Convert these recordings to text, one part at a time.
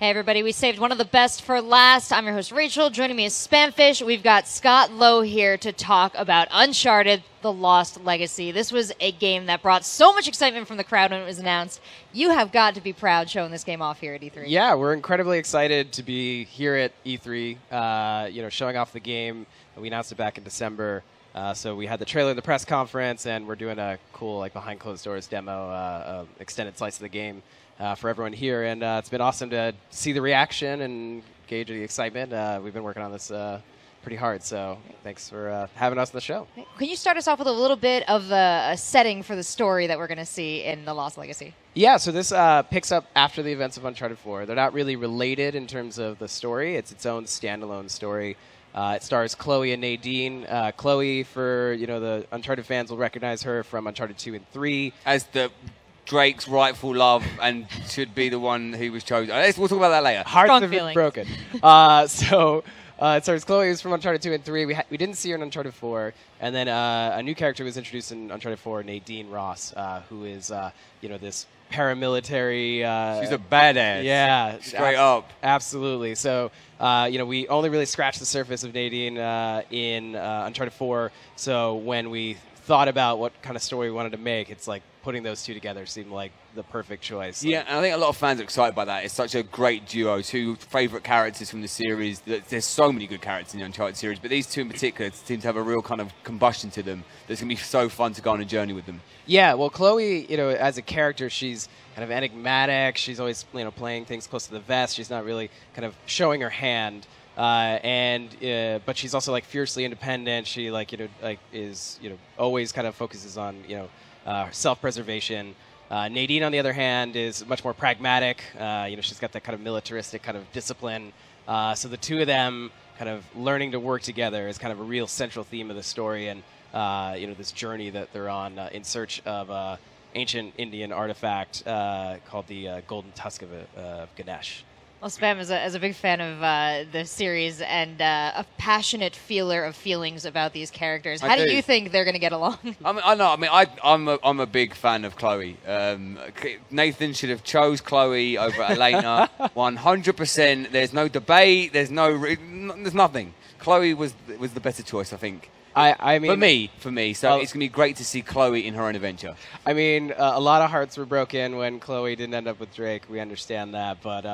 Hey everybody, we saved one of the best for last. I'm your host Rachel. Joining me is Spamfish. We've got Scott Lowe here to talk about Uncharted: The Lost Legacy. This was a game that brought so much excitement from the crowd when it was announced. You have got to be proud showing this game off here at E3. Yeah, we're incredibly excited to be here at E3, showing off the game. We announced it back in December. So we had the trailer in the press conference, and we're doing a cool behind closed doors demo, extended slice of the game for everyone here. And it's been awesome to see the reaction and gauge the excitement. We've been working on this pretty hard, so thanks for having us on the show. Can you start us off with a little bit of a setting for the story that we're going to see in The Lost Legacy? Yeah, so this picks up after the events of Uncharted 4. They're not really related in terms of the story. It's its own standalone story. It stars Chloe and Nadine. Chloe, for the Uncharted fans, will recognize her from Uncharted 2 and 3 as the Drake's rightful love, and should be the one who was chosen. We'll talk about that later. Hearts have been broken. It stars Chloe, who's from Uncharted 2 and 3. We didn't see her in Uncharted 4, and then a new character was introduced in Uncharted 4, Nadine Ross, who is this paramilitary. She's a badass. Yeah, straight up. Absolutely. So, we only really scratched the surface of Nadine in Uncharted 4. So when we thought about what kind of story we wanted to make, it's like putting those two together seemed like the perfect choice. Yeah, and I think a lot of fans are excited by that. It's such a great duo. Two favourite characters from the series. There's so many good characters in the Uncharted series, but these two in particular seem to have a real kind of combustion to them that's going to be so fun to go on a journey with them. Yeah, well, Chloe, as a character, she's kind of enigmatic. She's always, playing things close to the vest. She's not really kind of showing her hand. But she's also fiercely independent. She is always kind of focuses on self-preservation. Nadine, on the other hand, is much more pragmatic. She's got that kind of militaristic kind of discipline. So the two of them kind of learning to work together is kind of a real central theme of the story, and this journey that they're on in search of ancient Indian artifact called the Golden Tusk of Ganesh. Well, Spam is a big fan of the series and a passionate feeler of feelings about these characters. How do you think they're going to get along? I'm a big fan of Chloe. Nathan should have chose Chloe over Elena, 100%. There's no debate. There's nothing. Chloe was the better choice, I think. I mean, for me. So it's going to be great to see Chloe in her own adventure. I mean, a lot of hearts were broken when Chloe didn't end up with Drake. We understand that, but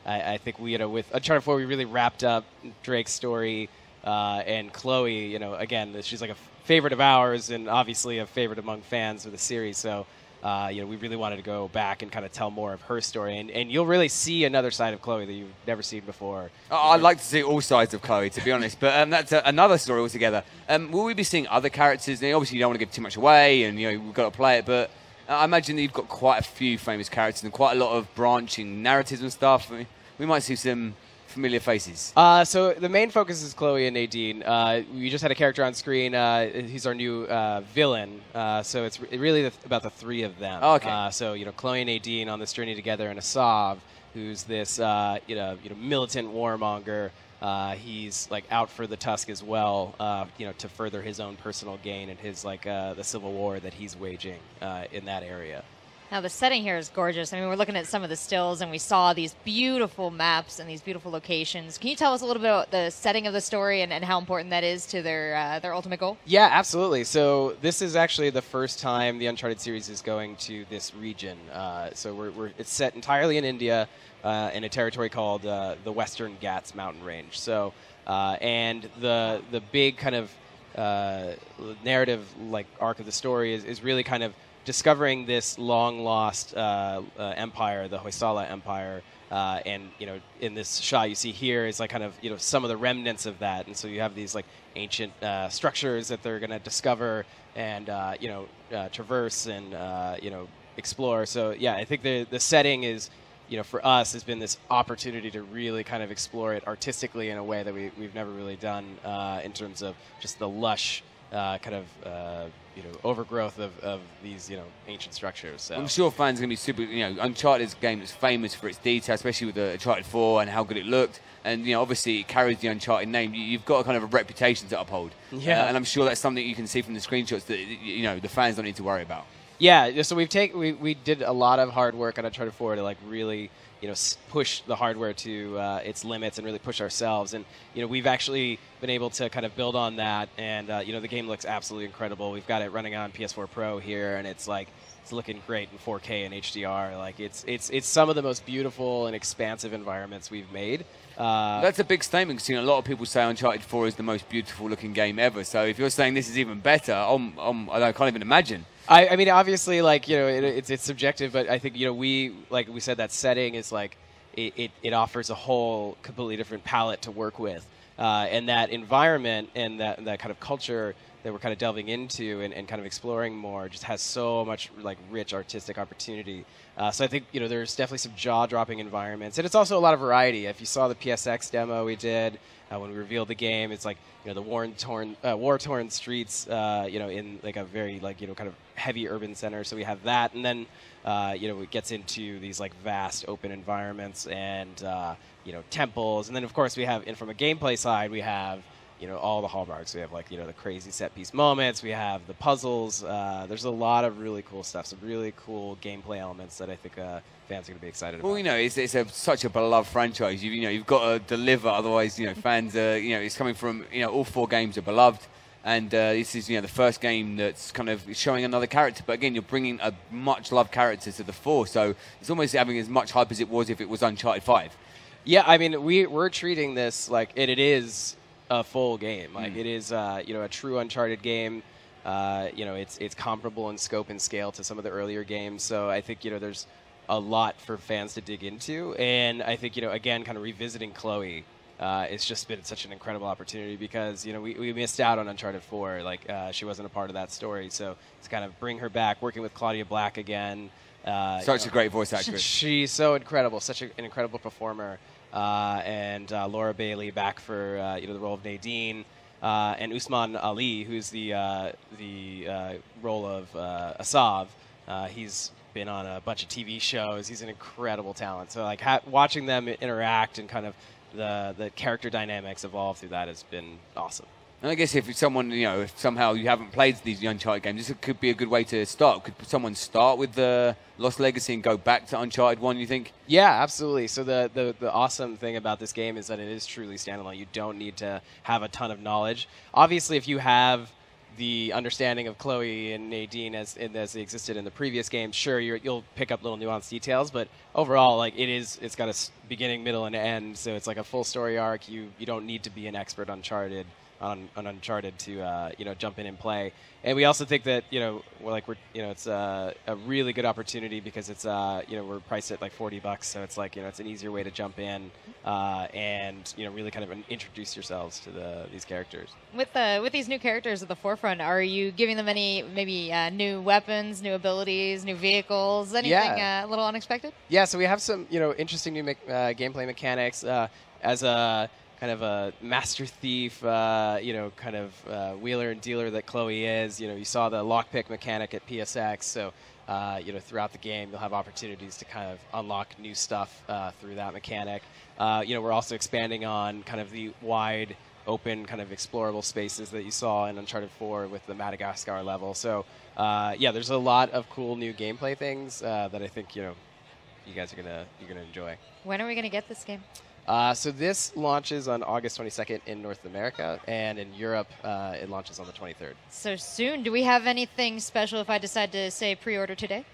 I think with Uncharted 4, we really wrapped up Drake's story, and Chloe, again, she's like a favorite of ours and obviously a favorite among fans of the series. So, we really wanted to go back and kind of tell more of her story, and you'll really see another side of Chloe that you've never seen before. I'd like to see all sides of Chloe, to be honest, but that's another story altogether. Will we be seeing other characters? And obviously, you don't want to give too much away, and we've got to play it, but I imagine that you've got quite a few famous characters and quite a lot of branching narratives and stuff. I mean, we might see some familiar faces. So the main focus is Chloe and Nadine. We just had a character on screen. He's our new villain. So it's really about the three of them. Oh, okay. So Chloe and Nadine on this journey together, and Asav, who's this militant warmonger. He's out for the Tusk as well. To further his own personal gain and his the civil war that he's waging in that area. Now, the setting here is gorgeous. I mean, we're looking at some of the stills, and we saw these beautiful maps and these beautiful locations. Can you tell us a little bit about the setting of the story and how important that is to their ultimate goal? Yeah, absolutely. So this is actually the first time the Uncharted series is going to this region. So it's set entirely in India in a territory called the Western Ghats mountain range. So and the big kind of narrative arc of the story is really kind of discovering this long-lost empire, the Hoysala Empire, and in this shot you see here is kind of some of the remnants of that, and so you have these ancient structures that they're going to discover and traverse and explore. So yeah, I think the setting is for us has been this opportunity to really kind of explore it artistically in a way that we've never really done in terms of just the lush kind of overgrowth of these ancient structures. So I'm sure fans are going to be super. Uncharted's game is famous for its detail, especially with the Uncharted 4 and how good it looked. And obviously it carries the Uncharted name. You've got a kind of a reputation to uphold. Yeah. And I'm sure that's something you can see from the screenshots that the fans don't need to worry about. Yeah. So we did a lot of hard work on Uncharted 4 to really push the hardware to its limits and really push ourselves. And we've actually been able to kind of build on that. And the game looks absolutely incredible. We've got it running on PS4 Pro here, and it's looking great in 4K and HDR. Like it's some of the most beautiful and expansive environments we've made. That's a big statement, because a lot of people say Uncharted 4 is the most beautiful looking game ever. So if you're saying this is even better, I can't even imagine. I mean, obviously, it's subjective, but I think we said, that setting is it offers a whole completely different palette to work with, and that environment and that kind of culture that we're kind of delving into and kind of exploring more just has so much rich artistic opportunity. So I think there's definitely some jaw-dropping environments, and it's also a lot of variety. If you saw the PSX demo we did when we revealed the game, it's the war-torn streets, in a very kind of heavy urban center. So we have that, and then it gets into these vast open environments and temples, and then of course we have, and from a gameplay side, we have all the hallmarks. We have the crazy set piece moments. We have the puzzles. There's a lot of really cool stuff. Some really cool gameplay elements that I think fans are going to be excited about. Well, it's such a beloved franchise. You've got to deliver. Otherwise, fans. It's coming from all 4 games are beloved, and this is the first game that's kind of showing another character. But again, you're bringing a much loved character to the fore. So it's almost having as much hype as it was if it was Uncharted 5. Yeah, I mean, we're treating this it is a full game. It is, a true Uncharted game. It's comparable in scope and scale to some of the earlier games. So I think, there's a lot for fans to dig into. And I think, again, kind of revisiting Chloe, it's just been such an incredible opportunity because, we missed out on Uncharted 4. She wasn't a part of that story. So to kind of bring her back, working with Claudia Black again. Such a great voice actress. She's so incredible, such an incredible performer. And Laura Bailey back for the role of Nadine, and Usman Ali, who's the role of Asav. He's been on a bunch of TV shows. He's an incredible talent. So watching them interact and kind of the character dynamics evolve through that has been awesome. And I guess if someone, if somehow you haven't played these Uncharted games, this could be a good way to start. Could someone start with the Lost Legacy and go back to Uncharted 1, you think? Yeah, absolutely. So the awesome thing about this game is that it is truly standalone. You don't need to have a ton of knowledge. Obviously, if you have the understanding of Chloe and Nadine as they existed in the previous game, sure, you'll pick up little nuanced details, but overall, it's got a beginning, middle, and end, so it's a full story arc. You don't need to be an expert on Uncharted to jump in and play. And we also think that it's a really good opportunity because it's we're priced at $40, so it's it's an easier way to jump in and really kind of introduce yourselves to these characters. With these new characters at the forefront, are you giving them any maybe new weapons, new abilities, new vehicles, anything a little unexpected? Yeah, so we have some interesting new gameplay mechanics as a kind of a master thief, kind of wheeler and dealer that Chloe is. You saw the lockpick mechanic at PSX, so throughout the game you'll have opportunities to kind of unlock new stuff through that mechanic. We're also expanding on kind of the wide open kind of explorable spaces that you saw in Uncharted 4 with the Madagascar level. So there's a lot of cool new gameplay things that I think you guys are gonna enjoy. When are we gonna get this game? So this launches on August 22nd in North America, and in Europe it launches on the 23rd. So soon. Do we have anything special if I decide to say pre-order today?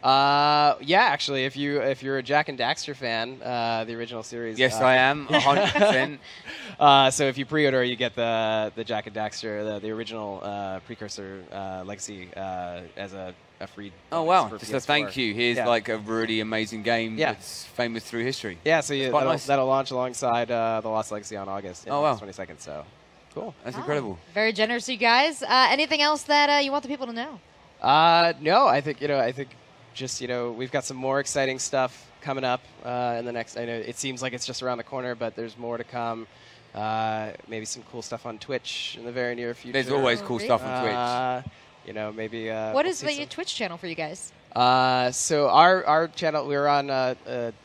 Actually, if you're a Jak and Daxter fan, the original series. Yes, I am 100%. So if you pre-order, you get the Jak and Daxter, the original precursor legacy as a free. Oh wow! Just a thank you. Here's a really amazing game that's famous through history. Yeah, so that'll launch alongside the Lost Legacy on August 22nd. So cool. That's incredible. Very generous, of you guys. Anything else that you want the people to know? No, I think just we've got some more exciting stuff coming up in the next. I know it seems like it's just around the corner, but there's more to come. Maybe some cool stuff on Twitch in the very near future. There's always cool stuff on Twitch. Maybe. What is the Twitch channel for you guys? So our channel, we're on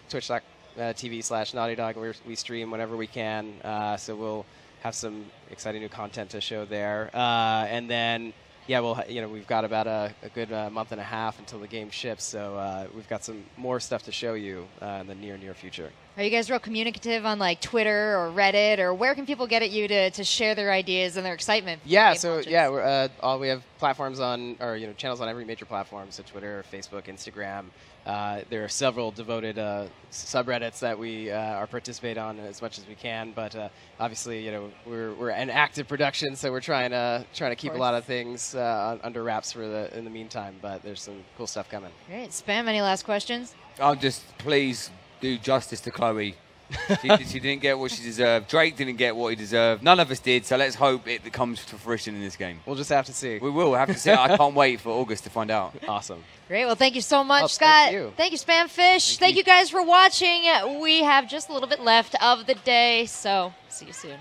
twitch.tv/Naughty Dog. We stream whenever we can. So we'll have some exciting new content to show there. And then Yeah, well, we've got about a good month and a half until the game ships, so we've got some more stuff to show you in the near future. Are you guys real communicative on like Twitter or Reddit, or where can people get at you to share their ideas and their excitement? Yeah, we have platforms on, or channels on every major platform, so Twitter, Facebook, Instagram. There are several devoted subreddits that we are participate on as much as we can, but obviously, we're an active production, so we're trying to keep a lot of things under wraps in the meantime. But there's some cool stuff coming. Great, Spam. Any last questions? I'll just please do justice to Chloe. She didn't get what she deserved. Drake didn't get what he deserved. None of us did, so let's hope it comes to fruition in this game. We'll just have to see. We will have to see. I can't wait for August to find out. Awesome. Great. Well, thank you so much, Scott. Thank you, Spamfish. Thank you guys for watching. We have just a little bit left of the day, so see you soon.